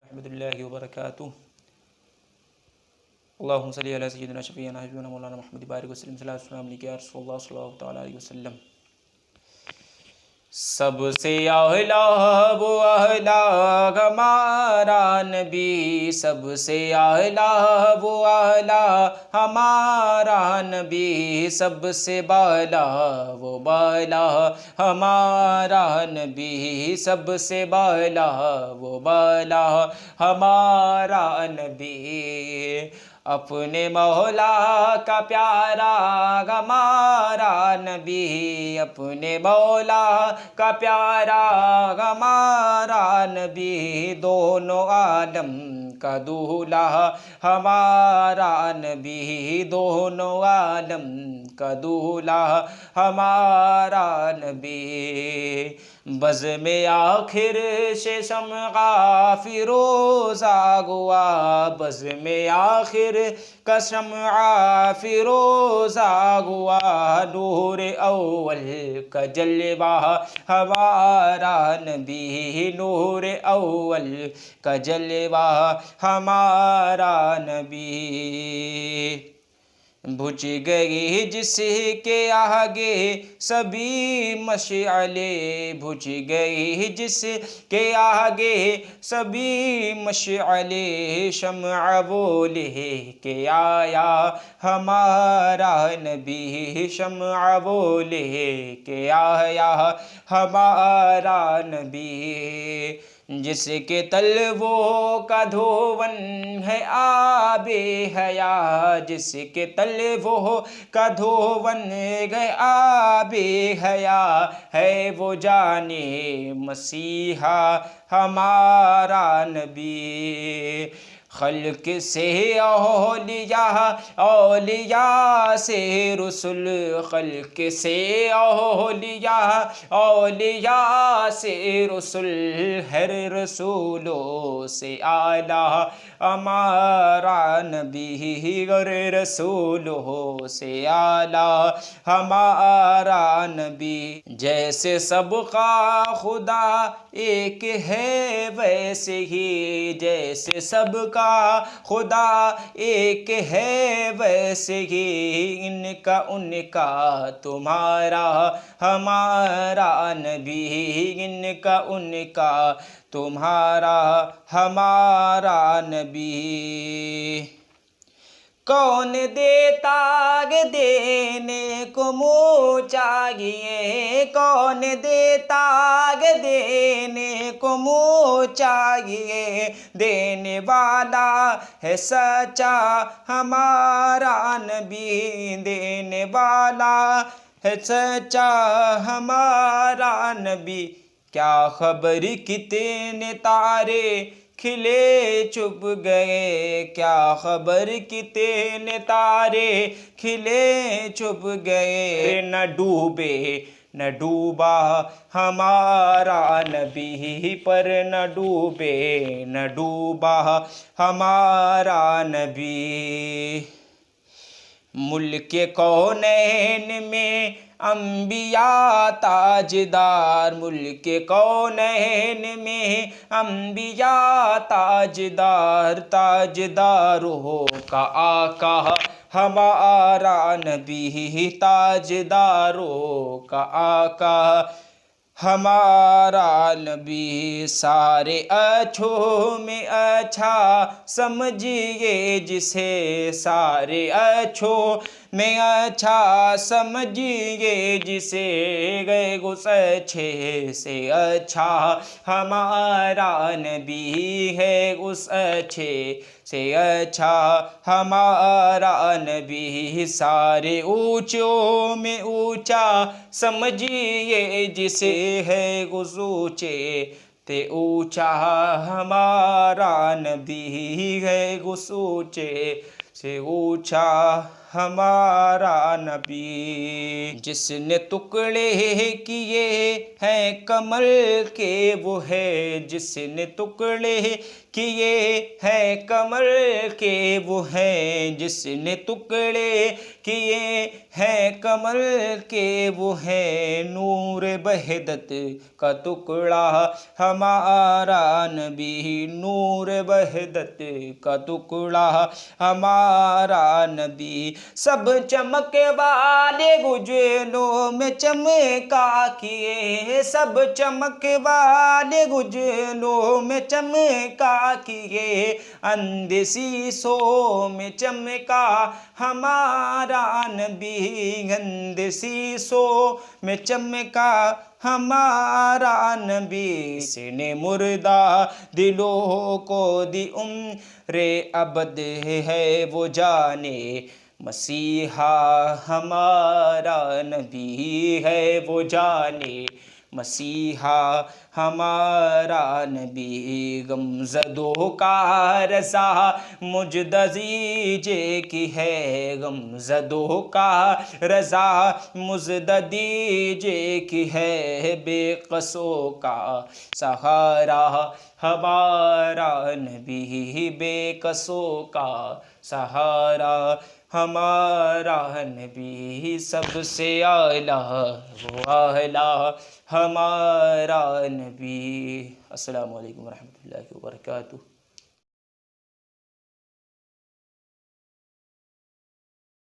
रहमतुल्लाहि व बरकातुहू। अल्लाहुम्मा सल्लि अला सय्यिदिना शफ़ीअना हबीबना मौलाना मुहम्मद बारिक वसल्लम सल्लल्लाहु अलैहि वसल्लम। सबसे आला वो आला हमारा नबी, सबसे आला वो आला हमारा नबी, सबसे बाला वो बाला हमारा नबी, सबसे बाला वो बाला हमारा नबी। अपने मौला का प्यारा हमारा नबी, अपने मौला का प्यारा हमारा नबी, दोनों आलम का दूल्हा हमारा नबी, दोनों आलम का दूल्हा हमारा नबी। बज़ में आखिर से शम्आ फिरोज़ा हुआ, बज़ में आखिर का शम्आ फिरोज़ा हुआ, नूर अव्वल का जलवा हमारा नबी, नूर अव्वल का जलवा हमारा नबी। बुझ गई जिसके आगे सभी मशअले, बुझ गई जिसके आगे सभी मशअले, शम्अ वो लेके आया हमारा नबी, शम्अ वो लेके आया हमारा नबी। जिसके तलवों का धोवन है आबे हया, जिसके तलवों का धोवन है आबे हया, है वो जाने मसीहा हमारा नबी। खल्क से औलिया, औलिया से रसूल, खल्क से औलिया, औलिया से रसूल, हर रसूलों से आला हमारा नबी, गर रसूलों से आला हमारा नबी। जैसे सबका खुदा एक है वैसे ही, जैसे सबका खुदा एक है वैसे ही, इनका उनका तुम्हारा हमारा नबी, इनका उनका तुम्हारा हमारा नबी। कौन देता देने को मुँह चाहिए, कौन देता देने को मुँह चाहिए, देने वाला है सच्चा हमारा नबी, देने वाला है सच्चा हमारा नबी। क्या खबर कितने तारे खिले चुप गए, क्या खबर कितने तारे खिले चुप गए, न डूबे न डूबा हमारा नबी, पर न डूबे न डूबा हमारा नबी। मुल्क कौनैन में अंबिया ताजदार, मुल्क कौनैन में अंबिया ताजदार, ताजदारों का आका हमारा नबी, ताजदारों का आका हमारा नबी। सारे अच्छों में अच्छा समझिए जिसे, सारे अच्छों में अच्छा समझिए जिसे, गए गुस अच्छे से अच्छा हमारा नबी है, उस अच्छे से अच्छा हमारा नबी। सारे ऊंचों में ऊंचा समझिए जिसे, है गुस ऊंचे ते ऊंचा हमारा नबी, है गुस ऊंचे से ऊंचा हमारा नबी। जिसने टुकड़े किए हैं कमल के वो है, जिसने टुकड़े किए हैं कमर के, वो हैं जिसने टुकड़े किए हैं कमर के, वो है नूर वहदत का टुकड़ा हमारा नबी, नूर वहदत का टुकड़ा हमारा नबी। सब चमके वाले गुजलों में चमका किए, सब चमके वाले गुजलों में चमका किए, अंधेसी सो में चमका हमारा नबी, अंधेसी सो में चमका हमारा नबी। सिने मुर्दा दिलों को दी उम्रे अबद है वो जाने, मसीहा हमारा नबी है वो जाने, मसीहा हमारा नबी। गमज़दों का रज़ा मुझदा दीजिए की है, गमज़दों का रज़ा मुझदा दीजिए की है, बेकसों का सहारा हमारा नबी, बेकसों का सहारा हमारा नबी। सबसे आला वो आला हमारा नबी। अस्सलामु अलैकुम वरहमतुल्लाहि वबरकातुहू।